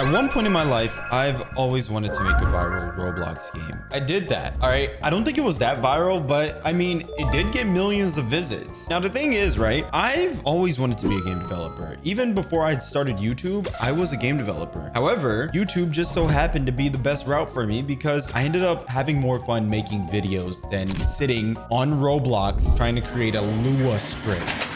At one point in my life, I've always wanted to make a viral Roblox game. I did that, all right? I don't think it was that viral, but I mean, it did get millions of visits. Now, the thing is, right? I've always wanted to be a game developer. Even before I started YouTube, I was a game developer. However, YouTube just so happened to be the best route for me because I ended up having more fun making videos than sitting on Roblox trying to create a Lua script.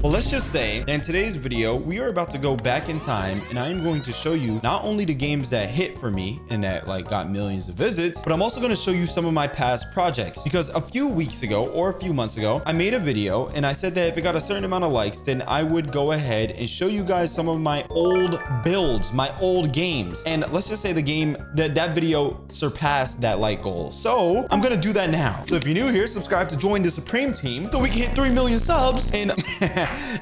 Well, let's just say that in today's video, we are about to go back in time and I am going to show you not only the games that hit for me and that like got millions of visits, but I'm also going to show you some of my past projects because a few weeks ago or a few months ago, I made a video and I said that if it got a certain amount of likes, then I would go ahead and show you guys some of my old builds, my old games. And let's just say the game that video surpassed that like goal. So I'm going to do that now. So if you're new here, subscribe to join the Supreme team so we can hit 3 million subs. And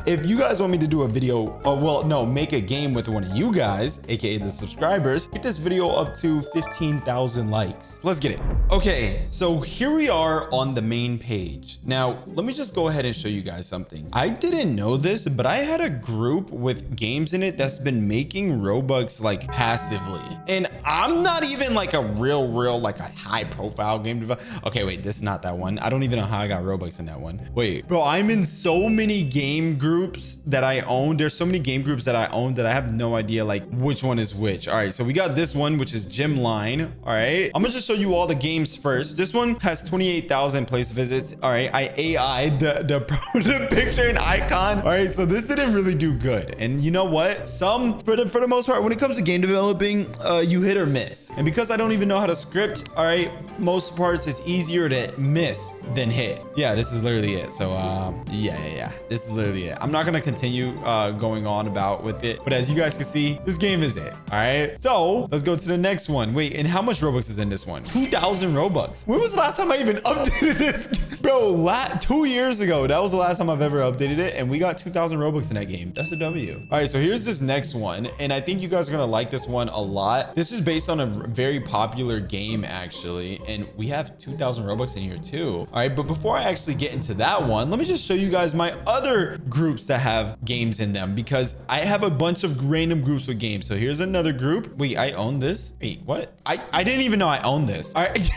if you guys want me to do a video, make a game with one of you guys, aka the subscribers, get this video up to 15,000 likes. Let's get it. Okay, so here we are on the main page. Now, let me just go ahead and show you guys something. I didn't know this, but I had a group with games in it that's been making Robux like passively. And I'm not even like a real like a high profile game developer. Okay, wait, this is not that one. I don't even know how I got Robux in that one. Wait, bro, I'm in so many game groups that I own. There's so many game groups that I own that I have no idea like which one is which. All right, so we got this one, which is Gym Line. All right, I'm gonna just show you all the games first. This one has 28,000 place visits. All right, I AI'd the picture and icon. All right, so this didn't really do good. And you know what? For the most part, when it comes to game developing, you hit or miss. And because I don't even know how to script, all right, most parts it's easier to miss than hit. Yeah, this is literally it. So yeah, this is literally it. I'm not gonna continue going on about with it, but as you guys can see, this game is it. All right, so let's go to the next one. Wait, and how much Robux is in this one? 2,000 Robux. When was the last time I even updated this? Bro, 2 years ago, that was the last time I've ever updated it, and we got 2,000 Robux in that game. That's a W. All right, so here's this next one, and I think you guys are gonna like this one a lot. This is based on a very popular game actually, and we have 2,000 Robux in here too. All right, but before I actually get into that one, let me just show you guys my other groups that have games in them because I have a bunch of random groups with games. So here's another group. Wait, I own this? Wait, what? I didn't even know I owned this. All right.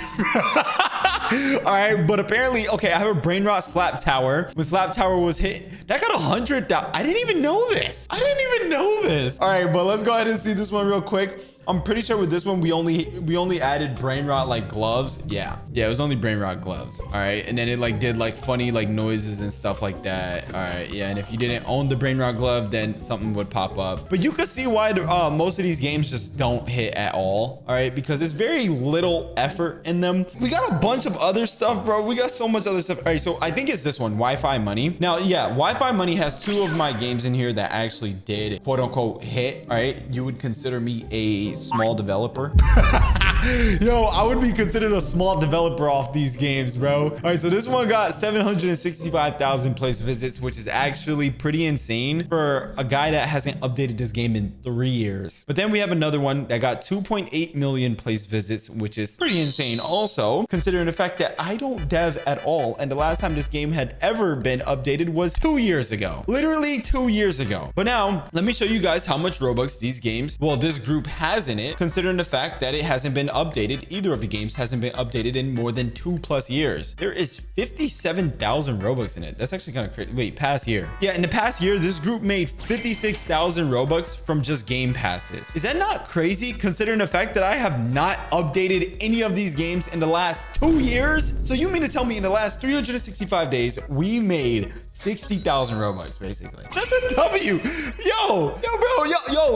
All right, but apparently, okay, I have a brain rot slap tower. When slap tower was hit, that got 100,000. I didn't even know this. All right, but let's go ahead and see this one real quick. I'm pretty sure with this one, we only added brain rot like gloves. Yeah, it was only brain rot gloves. All right, and then it like did like funny like noises and stuff like that. All right, yeah, and if you didn't own the brain rot glove, then something would pop up. But you can see why most of these games just don't hit at all. All right, because there's very little effort in them. We got a bunch of other stuff, bro. We got so much other stuff. All right, so I think it's this one, Wi-Fi Money. Now, yeah, Wi-Fi Money has 2 of my games in here that actually did quote unquote hit. All right, you would consider me a small developer. Yo, I would be considered a small developer off these games, bro. All right, so this one got 765,000 place visits, which is actually pretty insane for a guy that hasn't updated this game in 3 years. But then we have another one that got 2.8 million place visits, which is pretty insane also, considering the fact that I don't dev at all. And the last time this game had ever been updated was 2 years ago. Literally 2 years ago. But now, let me show you guys how much Robux these games, well, this group has in it, considering the fact that it hasn't been updated. Either of the games hasn't been updated in more than 2+ years. There is 57,000 Robux in it. That's actually kind of crazy. Wait, past year. Yeah, in the past year, this group made 56,000 Robux from just game passes. Is that not crazy considering the fact that I have not updated any of these games in the last 2 years? So you mean to tell me in the last 365 days, we made 60,000 Robux basically? That's a W. Yo, bro,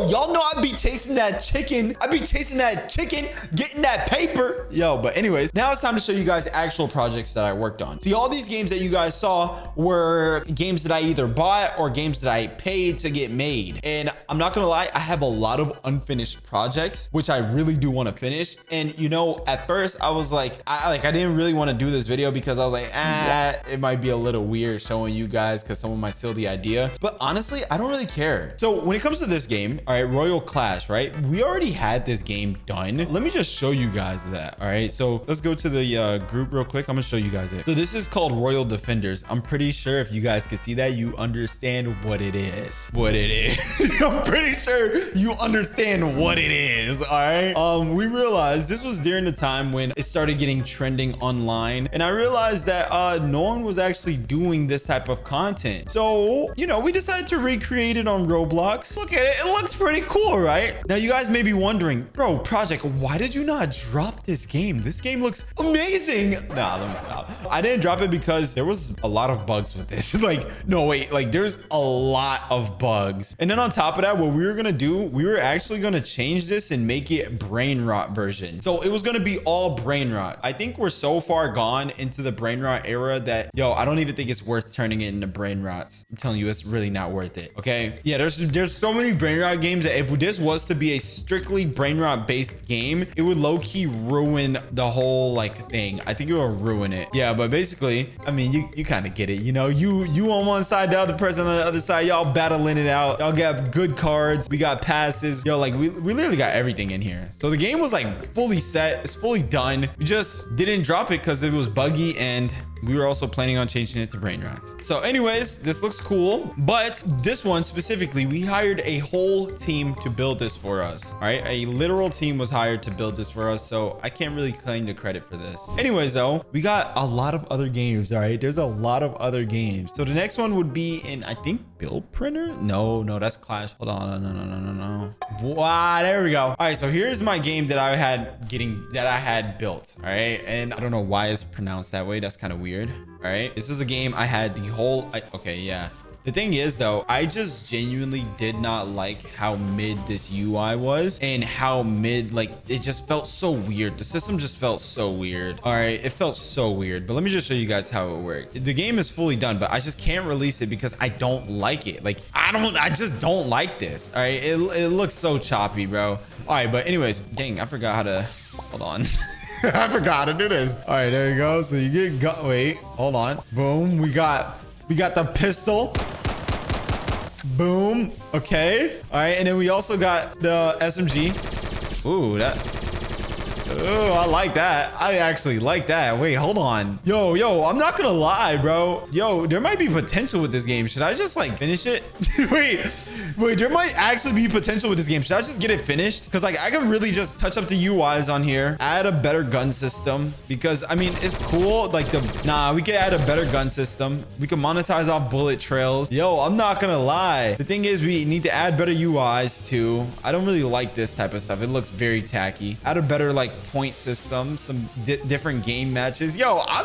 y'all know I be chasing that chicken. I be chasing that chicken, getting that paper. Yo, but anyways, now it's time to show you guys actual projects that I worked on. See, all these games that you guys saw were games that I either bought or games that I paid to get made. And I'm not gonna lie, I have a lot of unfinished projects, which I really do want to finish. And you know, at first I was like, I didn't really want to do this video because I was like, it might be a little weird showing you guys because someone might steal the idea. But honestly, I don't really care. So when it comes to this game, all right, Royal Clash, right? We already had this game done. Let me just just show you guys that. All right, so let's go to the group real quick. I'm gonna show you guys it. So this is called Royal Defenders. I'm pretty sure if you guys can see that, you understand what it is. I'm pretty sure you understand what it is. All right. We realized this was during the time when it started getting trending online, and I realized that no one was actually doing this type of content. So, you know, we decided to recreate it on Roblox. Look at it. It looks pretty cool, right? Now, you guys may be wondering, bro, Project, why did you not drop this game? This game looks amazing. Nah, let me stop. I didn't drop it because there was a lot of bugs with this. Like, no, wait, like there's a lot of bugs. And then on top of that, what we were going to do, we were actually going to change this and make it brain rot version. So it was going to be all brain rot. I think we're so far gone into the brain rot era that, yo, I don't even think it's worth turning it into brain rots. I'm telling you, it's really not worth it. Okay. Yeah, there's so many brain rot games that if this was to be a strictly brain rot based game, it would low-key ruin the whole like thing. I think it will ruin it. Yeah, but basically, I mean, you kind of get it. You know, you on one side, the other person on the other side, y'all battling it out. Y'all got good cards. We got passes. Yo, like we literally got everything in here. So the game was like fully set. It's fully done. We just didn't drop it because it was buggy, and we were also planning on changing it to brain rots. So anyways, this looks cool, but this one specifically, we hired a whole team to build this for us. All right, a literal team was hired to build this for us, so I can't really claim the credit for this. Anyways, though, we got a lot of other games. All right, there's a lot of other games. So the next one would be in, I think, Build Printer. No, that's Clash. Hold on, no. Wow, there we go. All right, so here's my game that I had built. All right, and I don't know why it's pronounced that way. That's kind of weird. All right, this is a game I had the whole okay, yeah. The thing is, though, I just genuinely did not like how mid this UI was, and how mid, like, it just felt so weird. The system just felt so weird. All right, it felt so weird, but let me just show you guys how it worked. The game is fully done, but I just can't release it because I don't like it. Like, I just don't like this. All right, it looks so choppy, bro. All right, but anyways, dang, I forgot how to, hold on. I forgot how to do this. All right, there you go. So you get wait, hold on. Boom. We got the pistol. Boom. Okay. All right, and then we also got the SMG. Ooh, I like that. I actually like that. Wait, hold on. Yo, I'm not gonna lie, bro. Yo, there might be potential with this game. Should I just like finish it? Wait, there might actually be potential with this game. Should I just get it finished? Because like I could really just touch up the UIs on here, add a better gun system, because I mean, it's cool. Like we could add a better gun system. We can monetize off bullet trails. Yo, I'm not gonna lie. The thing is, we need to add better UIs too. I don't really like this type of stuff. It looks very tacky. Add a better like point system, some different game matches. Yo, I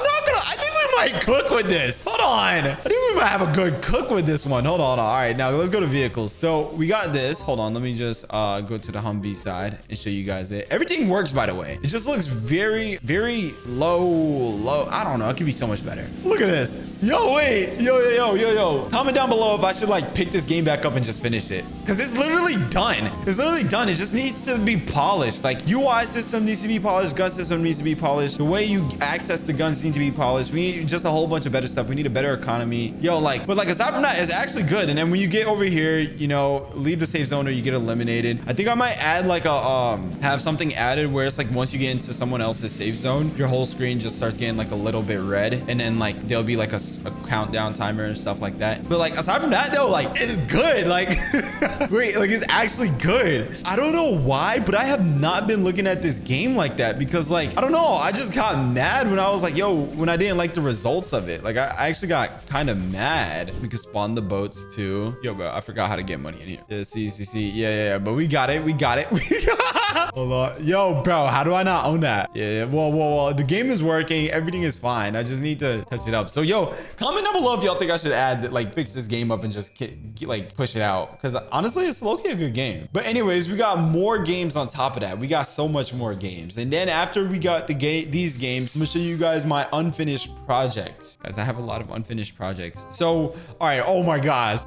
think we might cook with this. Hold on. I think we might have a good cook with this one. Hold on. All right, now let's go to vehicles. So we got this. Hold on. Let me just go to the Humvee side and show you guys it. Everything works, by the way. It just looks very, very low. I don't know. It could be so much better. Look at this. Yo, wait. Yo. Comment down below if I should like pick this game back up and just finish it. Because it's literally done. It just needs to be polished. Like UI system needs to be polished. Gun system needs to be polished. The way you access the guns need to be polished. We need just a whole bunch of better stuff. We need a better economy. Yo, like, but like aside from that, it's actually good. And then when you get over here, you know, leave the safe zone or you get eliminated. I think I might add like a have something added where it's like once you get into someone else's safe zone, your whole screen just starts getting like a little bit red, and then like there'll be like a countdown timer and stuff like that. But like aside from that though, like it's good. Like wait, like it's actually good. I don't know why, but I have not been looking at this game like that, because like I don't know, I just got mad when I was like, yo, when I didn't like the results of it. Like I actually got kind of mad. We could spawn the boats too. Yo, bro, I forgot how to get money in here. Yeah, see. Yeah, but we got it. Hold on. Yo, bro, how do I not own that? Yeah. Whoa. The game is working. Everything is fine. I just need to touch it up. So, yo, comment down below if y'all think I should add, like, fix this game up and just like push it out. Because honestly, it's low-key a good game. But anyways, we got more games on top of that. We got so much more games. And then after we got these games, I'm gonna show you guys my unfinished projects. Guys, I have a lot of unfinished projects. So, all right. Oh my gosh.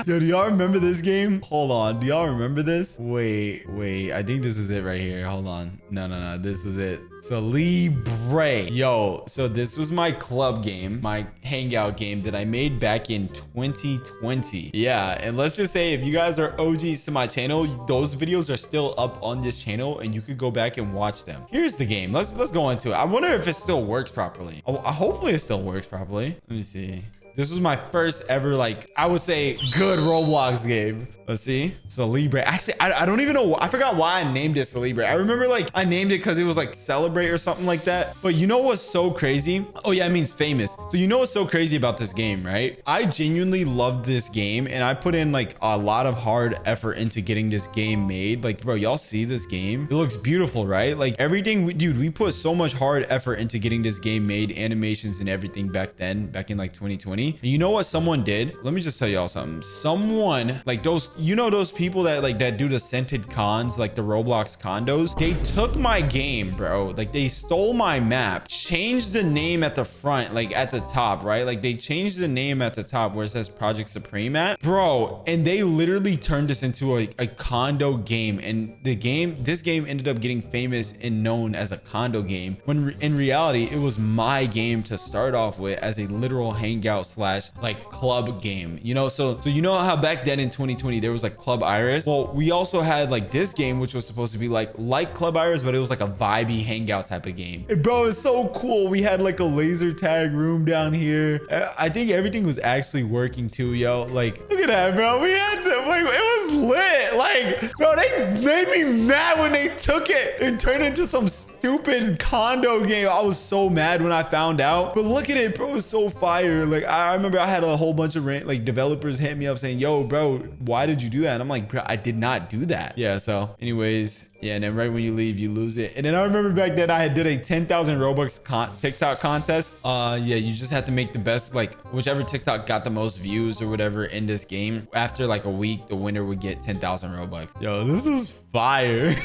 Yo, do y'all remember this game? Hold on. Do y'all remember this? Wait. Wait. I think this is it right here. Hold on. No. This is it. Celebre. Yo, so this was my club game, my hangout game that I made back in 2020. Yeah, and let's just say if you guys are OGs to my channel, those videos are still up on this channel and you could go back and watch them. Here's the game. Let's go into it. I wonder if it still works properly. Oh, hopefully it still works properly. Let me see. This was my first ever, like, I would say, good Roblox game. Let's see. Celebrate. Actually, I don't even know. I forgot why I named it Celebrate. I remember, like, I named it because it was, like, Celebrate or something like that. But you know what's so crazy? Oh, yeah, it means famous. So you know what's so crazy about this game, right? I genuinely loved this game, and I put in, like, a lot of hard effort into getting this game made. Like, bro, y'all see this game? It looks beautiful, right? Like, everything, dude, we put so much hard effort into getting this game made, animations and everything back then, back in, like, 2020. And you know what someone did? Let me just tell y'all something. Someone, like, those, you know, those people that like that do the scented cons, like the Roblox condos, they took my game, bro. Like, they stole my map, changed the name at the front, like at the top, right? Like, they changed the name at the top where it says ProjectSupreme at, bro. And they literally turned this into a condo game. And this game ended up getting famous and known as a condo game, when in reality it was my game to start off with, as a literal hangout slash like club game, you know? So you know how back then in 2020 there was like Club Iris? Well, we also had like this game, which was supposed to be like Club Iris, but it was like a vibey hangout type of game. And bro, it's so cool. We had like a laser tag room down here. I think everything was actually working too, yo. Like, look at that, bro. We had like, it was lit. Like, bro, they made me mad when they took it and turned it into some stupid condo game. I was so mad when I found out. But look at it, bro. It's so fire. Like, I remember I had a whole bunch of like developers hit me up saying, yo, bro, why did you do that? And I'm like, bro, I did not do that. Yeah, so anyways, yeah, and then right when you leave, you lose it. And then I remember back then I did a 10,000 Robux TikTok contest. Yeah, you just had to make the best, like whichever TikTok got the most views or whatever in this game. After like a week, the winner would get 10,000 Robux. Yo, this is fire.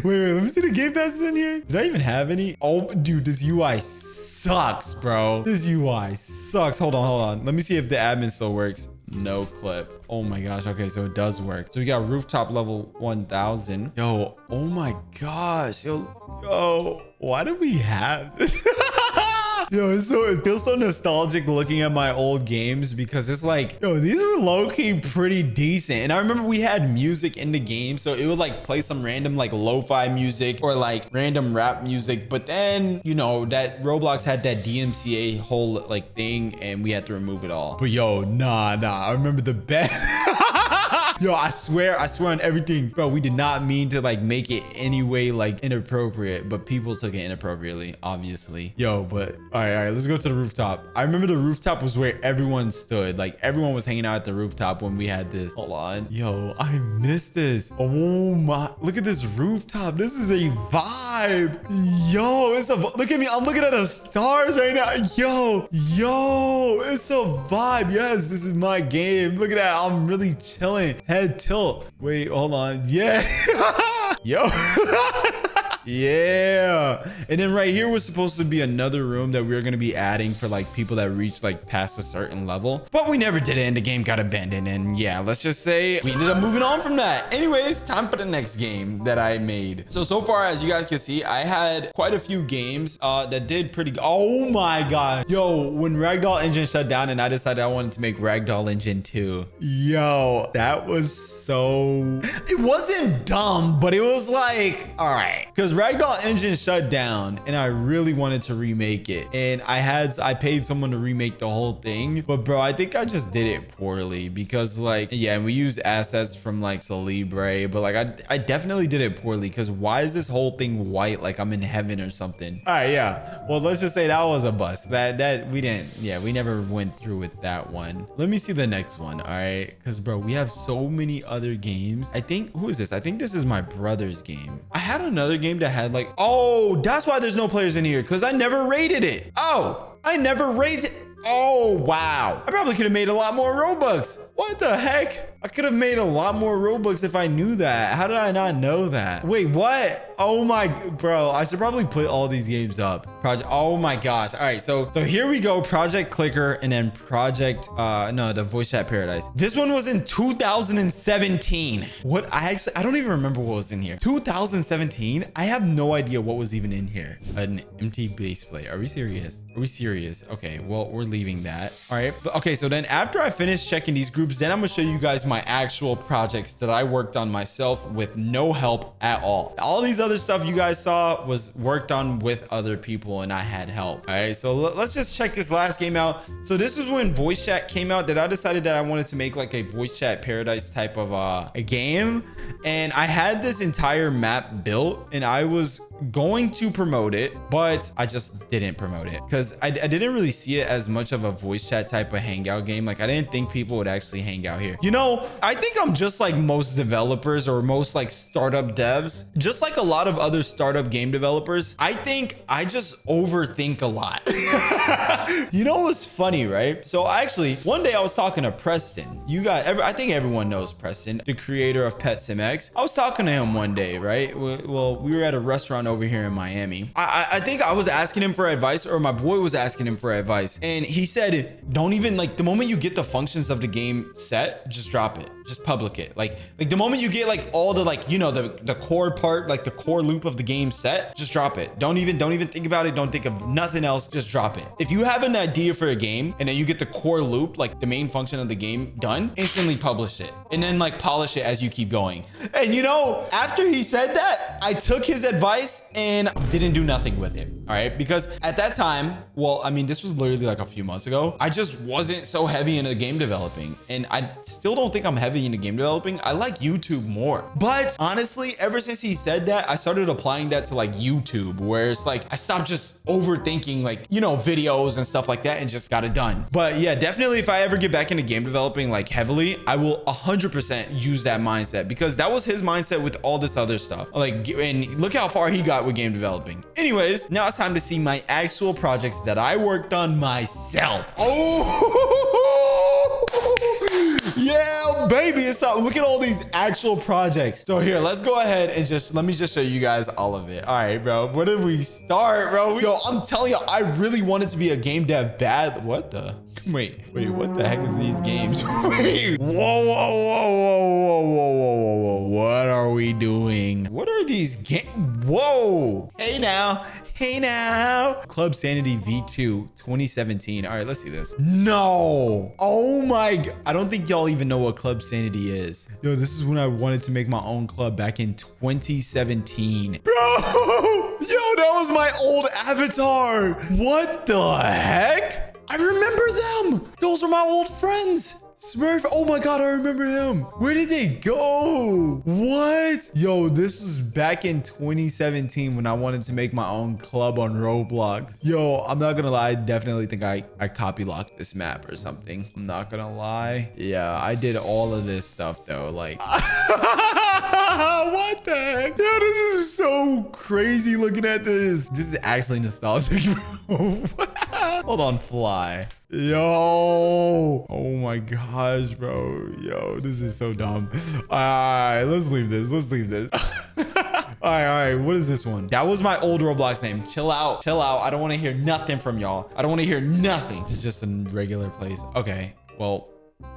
wait, let me see the game passes in here. Did I even have any? Oh, dude, this UI sucks, bro. This UI sucks. Hold on. Let me see if the admin still works. No clip. Oh my gosh. Okay, so it does work. So we got rooftop level 1000. Yo, oh my gosh. Yo, why do we have this? Yo, it feels so nostalgic looking at my old games, because it's like, yo, these were low-key pretty decent. And I remember we had music in the game, so it would like play some random like lo-fi music or like random rap music. But then, you know, that Roblox had that DMCA whole like thing, and we had to remove it all. But yo, nah. I remember the bed. Yo, I swear on everything, bro, we did not mean to like make it any way like inappropriate, but people took it inappropriately, obviously. Yo, but all right, let's go to the rooftop. I remember the rooftop was where everyone stood. Like, everyone was hanging out at the rooftop when we had this. Hold on. Yo, I missed this. Oh my, look at this rooftop. This is a vibe. Yo, look at me. I'm looking at the stars right now. Yo, it's a vibe. Yes, this is my game. Look at that. I'm really chilling. Head tilt. Wait, hold on. Yeah. Yo. Yeah. And then right here was supposed to be another room that we were going to be adding for like people that reached like past a certain level, but we never did it and the game got abandoned. And yeah, let's just say we ended up moving on from that. Anyways, time for the next game that I made. So far, as you guys can see, I had quite a few games that did pretty good. Oh my god. Yo, when Ragdoll Engine shut down and I decided I wanted to make Ragdoll Engine 2. Yo, that was so, it wasn't dumb, but it was like, all right, because Ragdoll Engine shut down and I really wanted to remake it, and I paid someone to remake the whole thing. But bro, I think I just did it poorly, because like, yeah, and we used assets from like Celebre, but like I definitely did it poorly, because why is this whole thing white like I'm in heaven or something? All right, yeah, well, let's just say that was a bust. That we didn't, yeah, we never went through with that one. Let me see the next one. All right, because bro, we have so many other games. I think, who is this? I think this is my brother's game. I had another game that had like, oh, that's why there's no players in here, because I never rated it. Oh, I never rated. Oh, wow. I probably could have made a lot more Robux. What the heck? I could have made a lot more Robux if I knew that. How did I not know that? Wait, what? Oh my, bro, I should probably put all these games up. Project. Oh my gosh. All right. So here we go. Project Clicker and then Project, no, the voice chat paradise. This one was in 2017. What? I don't even remember what was in here. 2017. I have no idea what was even in here. An empty base plate. Are we serious? Are we serious? Okay. Well, we're leaving that. All right. But, okay. So then after I finish checking these groups, then I'm going to show you guys my actual projects that I worked on myself with no help at all. All these other stuff you guys saw was worked on with other people and I had help. All right. So let's just check this last game out. So this is when voice chat came out that I decided that I wanted to make like a voice chat paradise type of a game. And I had this entire map built and I was going to promote it, but I just didn't promote it because I didn't really see it as much of a voice chat type of hangout game. Like I didn't think people would actually hang out here. You know, I think I'm just like most developers or most like startup devs, just like a lot of other startup game developers. I think I just overthink a lot. You know what's funny, right? So actually one day I was talking to Preston. You guys, I think everyone knows Preston, the creator of Pet SimX. I was talking to him one day, right? Well, we were at a restaurant over here in Miami. I think I was asking him for advice or my boy was asking him for advice. And he said, don't even like the moment you get the functions of the game set, just drop it. Just public it. Like the moment you get like all the like, you know, the core part, like the core loop of the game set, just drop it. Don't even think about it. Don't think of nothing else. Just drop it. If you have an idea for a game and then you get the core loop, like the main function of the game done, instantly publish it and then like polish it as you keep going. And you know, after he said that, I took his advice and didn't do nothing with it. All right. Because at that time, well, I mean, this was literally like a few months ago. I just wasn't so heavy into game developing and I still don't think I'm heavy into game developing. I like YouTube more. But honestly, ever since he said that, I started applying that to like YouTube, where it's like I stopped just overthinking like, you know, videos and stuff like that and just got it done. But yeah, definitely if I ever get back into game developing like heavily, I will 100% use that mindset because that was his mindset with all this other stuff. Like, and look how far he got with game developing. Anyways, now it's time to see my actual projects that I worked on myself. Oh, yeah, baby. It's up. Look at all these actual projects. So here, let's go ahead and let me just show you guys all of it. All right, bro. Where did we start, bro? Yo, I'm telling you, I really wanted to be a game dev bad. What the? Wait, what the heck is these games? Wait. Whoa. What are we doing? What are these games? Whoa. Hey now. Club Sanity V2 2017. All right, let's see this. No. Oh my God. I don't think y'all even know what Club Sanity is. Yo, this is when I wanted to make my own club back in 2017. Bro. Yo, that was my old avatar. What the heck? I remember them. Those are my old friends. Smurf. Oh my God, I remember him. Where did they go? What? Yo, this is back in 2017 when I wanted to make my own club on Roblox. Yo, I'm not gonna lie. I definitely think I copy locked this map or something. I'm not gonna lie. Yeah, I did all of this stuff though. Like, what the heck? Yo, this is so crazy looking at this. This is actually nostalgic, bro. Hold on, fly. Yo, oh my gosh, bro. Yo, this is so dumb. All right, let's leave this. All right. What is this one? That was my old Roblox name. Chill out. I don't want to hear nothing from y'all. I don't want to hear nothing. It's just a regular place. Okay, well,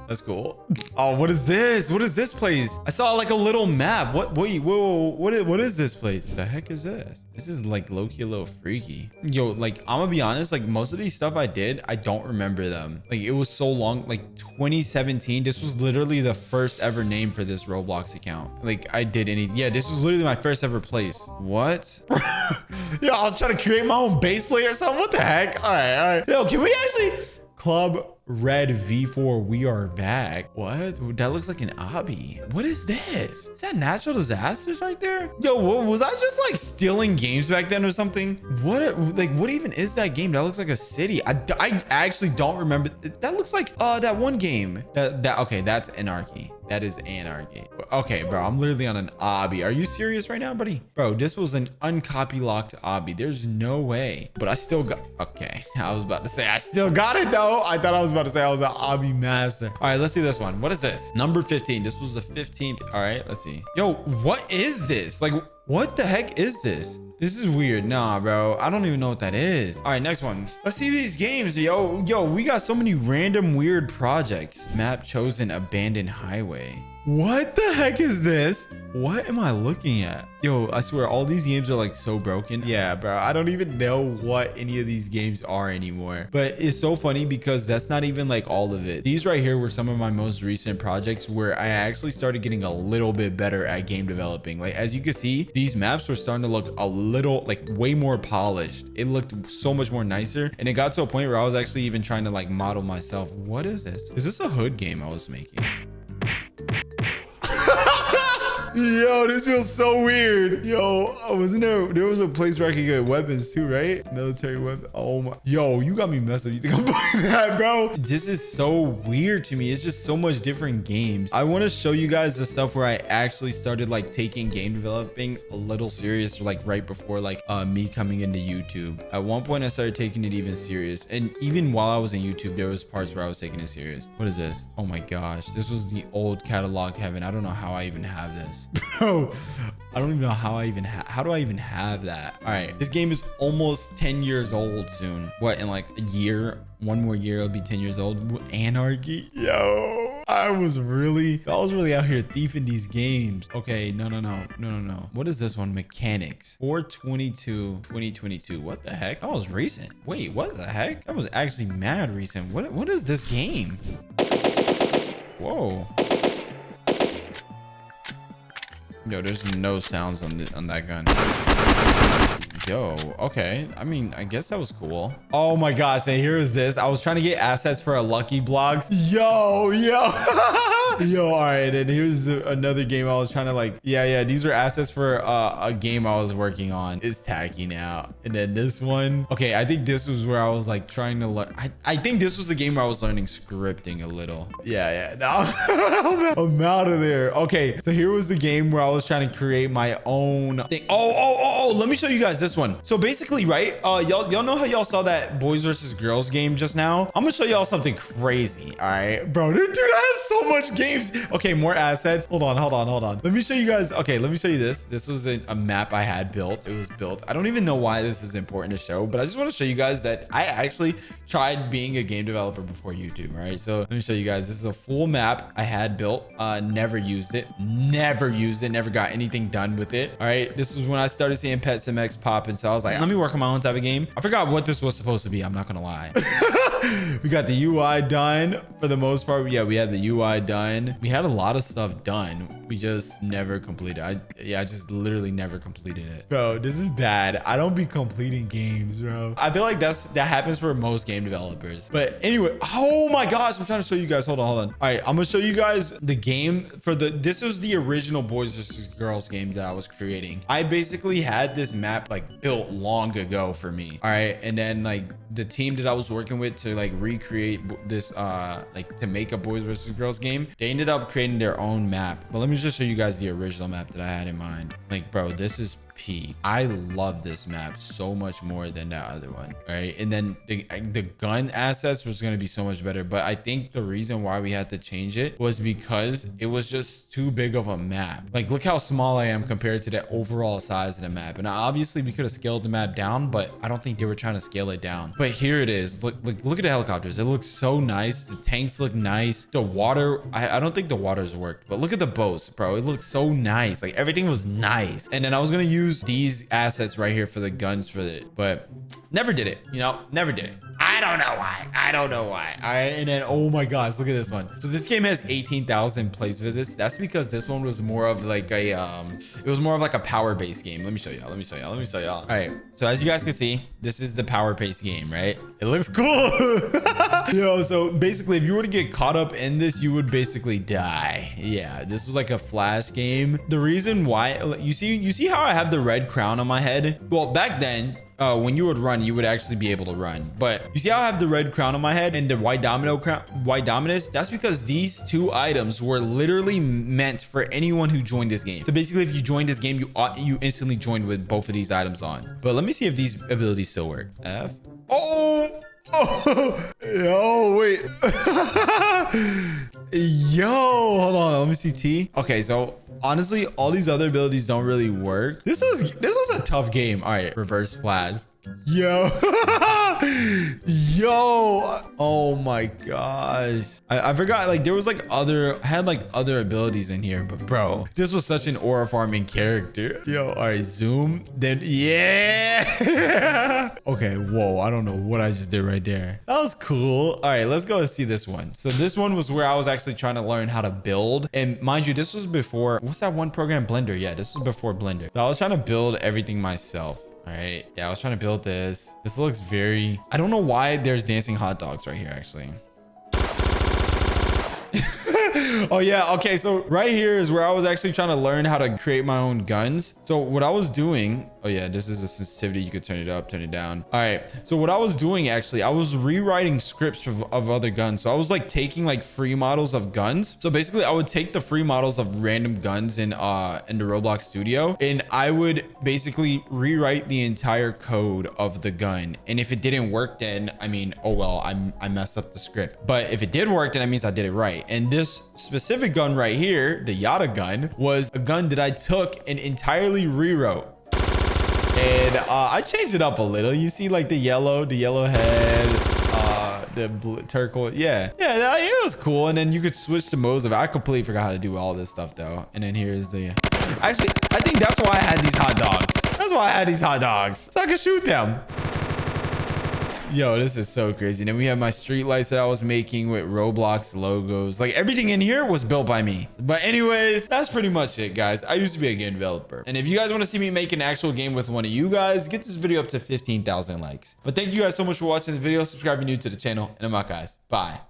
that's cool. Oh, what is this? What is this place? I saw like a little map. Wait, whoa, what is this place? What the heck is this? This is like low-key a little freaky. Yo, like, I'm gonna be honest, like most of these stuff I did, I don't remember them. Like it was so long, like 2017. This was literally the first ever name for this Roblox account. Like I did yeah, this was literally my first ever place. What? Yo, I was trying to create my own base plate or something. What the heck? All right. Yo, can we actually Club Red V4, we are back. What? That looks like an obby. What is this? Is that natural disasters right there? Yo, was I just like stealing games back then or something? What even is that game? That looks like a city. I actually don't remember. That looks like that one game. Okay, that's Anarchy. That is Anarchy. Okay, bro, I'm literally on an obby. Are you serious right now, buddy? Bro, this was an uncopy locked obby. There's no way. But I still got, okay. I was about to say I still got it though. I thought I was about to say I was an obby master. All right, let's see this one. What is this? Number 15. This was the 15th. All right, let's see. Yo, what is this? Like, what the heck is this? This is weird. Nah, bro. I don't even know what that is. All right, next one. Let's see these games. Yo, we got so many random weird projects. Map chosen, abandoned highway. What the heck is this? What am I looking at? Yo, I swear all these games are like so broken. Yeah, bro. I don't even know what any of these games are anymore. But it's so funny because that's not even like all of it. These right here were some of my most recent projects where I actually started getting a little bit better at game developing. Like, as you can see, these maps were starting to look a little like way more polished. It looked so much more nicer. And it got to a point where I was actually even trying to like model myself. What is this? Is this a hood game I was making? Yo, this feels so weird. Yo, wasn't there was a place where I could get weapons too, right? Military weapon. Oh my. Yo, you got me messed up. You think I'm buying that, bro? This is so weird to me. It's just so much different games. I want to show you guys the stuff where I actually started like taking game developing a little serious, like right before like me coming into YouTube. At one point I started taking it even serious. And even while I was in YouTube, there was parts where I was taking it serious. What is this? Oh my gosh. This was the old catalog heaven. I don't know how I even have this. Bro, I don't even know how I even how do I even have that? All right, this game is almost 10 years old soon. What, in like a year, one more year it'll be 10 years old. Anarchy. Yo, I was really out here thieving these games. Okay, no. What is this one? Mechanics 4/22/2022. What the heck? That was recent. Wait, what the heck? That was actually mad recent. What is this game? Whoa. Yo, there's no sounds on that gun. Yo, okay. I mean, I guess that was cool. Oh my gosh, and here is this. I was trying to get assets for a Lucky Blocks. Yo. Yo, all right, and here's another game I was trying to like, yeah, these were assets for a game I was working on. It's tacky now. And then this one, okay, I think this was where I was like trying to learn. I think this was the game where I was learning scripting a little. Yeah, now I'm out of there. Okay, so here was the game where I was trying to create my own thing. Oh, let me show you guys this one. So basically, right, y'all know how y'all saw that boys versus girls game just now? I'm gonna show y'all something crazy. All right, bro, dude, I have so much games. Okay, more assets. Hold on. Let me show you guys. Okay, let me show you this. This was a map I had built. It was built. I don't even know why this is important to show, but I just want to show you guys that I actually tried being a game developer before YouTube, right? So let me show you guys. This is a full map I had built. Never used it. Never got anything done with it. All right, this was when I started seeing Pets MX pop, and so I was like, let me work on my own type of game. I forgot what this was supposed to be. I'm not gonna lie. We got the UI done for the most part. Yeah, we had the UI done. We had a lot of stuff done. We just never completed. I just literally never completed it. Bro, this is bad. I don't be completing games, bro. I feel like that happens for most game developers. But anyway, oh my gosh, I'm trying to show you guys. Hold on. All right, I'm gonna show you guys the game for this was the original boys versus girls game that I was creating. I basically had this map like built long ago for me. All right, and then like the team that I was working with to like recreate this like to make a boys versus girls game, they ended up creating their own map. But let me just show you guys the original map that I had in mind. Like, bro, this is peak. I love this map so much more than that other one. All right, and then the gun assets was going to be so much better, but I think the reason why we had to change it was because it was just too big of a map. Like, look how small I am compared to the overall size of the map. And obviously we could have scaled the map down, but I don't think they were trying to scale it down. But here it is. Look at the helicopters. It looks so nice. The tanks look nice. The water, I don't think the waters worked, but look at the boats, bro. It looks so nice. Like, everything was nice. And then I was going to use these assets right here for the guns for it, but never did it. Never did it. I don't know why. All right, and then oh my gosh, look at this one. So this game has 18,000 place visits. That's because this one was more of like a it was more of like a power-based game. Let me show y'all. All right, so as you guys can see, this is the power-based game, right? It looks cool. Yo, so basically if you were to get caught up in this, you would basically die. Yeah, this was like a flash game. The reason why, you see how I have the red crown on my head? Well, back then, when you would run, you would actually be able to run. But you see how I have the red crown on my head and the white dominus? That's because these two items were literally meant for anyone who joined this game. So basically, if you joined this game, you instantly joined with both of these items on. But let me see if these abilities still work. F. Oh, yo, wait. Yo, hold on. Let me see T. Okay, so honestly, all these other abilities don't really work. This was a tough game. All right, reverse flash. Yo. Yo. Oh my gosh. I forgot, like, there was like I had like other abilities in here, but bro, this was such an aura farming character. Yo, all right, zoom. Then yeah. Okay, whoa, I don't know what I just did right there. That was cool. All right, let's go and see this one. So this one was where I was actually trying to learn how to build. And mind you, this was before, what's that one program? Blender. Yeah, this was before Blender. So I was trying to build everything myself. All right. Yeah, I was trying to build this. This looks very... I don't know why there's dancing hot dogs right here, actually. Oh yeah, okay, so right here is where I was actually trying to learn how to create my own guns. So what I was doing, oh yeah, this is the sensitivity. You could turn it up, turn it down. All right, so what I was doing, actually, I was rewriting scripts of other guns. So I was like taking like free models of guns. So basically I would take the free models of random guns in the Roblox studio, and I would basically rewrite the entire code of the gun. And if it didn't work, then I mean, oh well, I messed up the script. But if it did work, then that means I did it right. And this specific gun right here, the Yada gun, was a gun that I took and entirely rewrote. And I changed it up a little. You see like the yellow head, the blue, turquoise. Yeah, it was cool. And then you could switch the modes of it. I completely forgot how to do all this stuff though. And then here's the... Actually, I think that's why I had these hot dogs. That's why I had these hot dogs. So I could shoot them. Yo, this is so crazy. And then we have my street lights that I was making with Roblox logos. Like everything in here was built by me. But anyways, that's pretty much it, guys. I used to be a game developer. And if you guys want to see me make an actual game with one of you guys, get this video up to 15,000 likes. But thank you guys so much for watching the video. Subscribe if you're new to the channel. And I'm out, guys. Bye.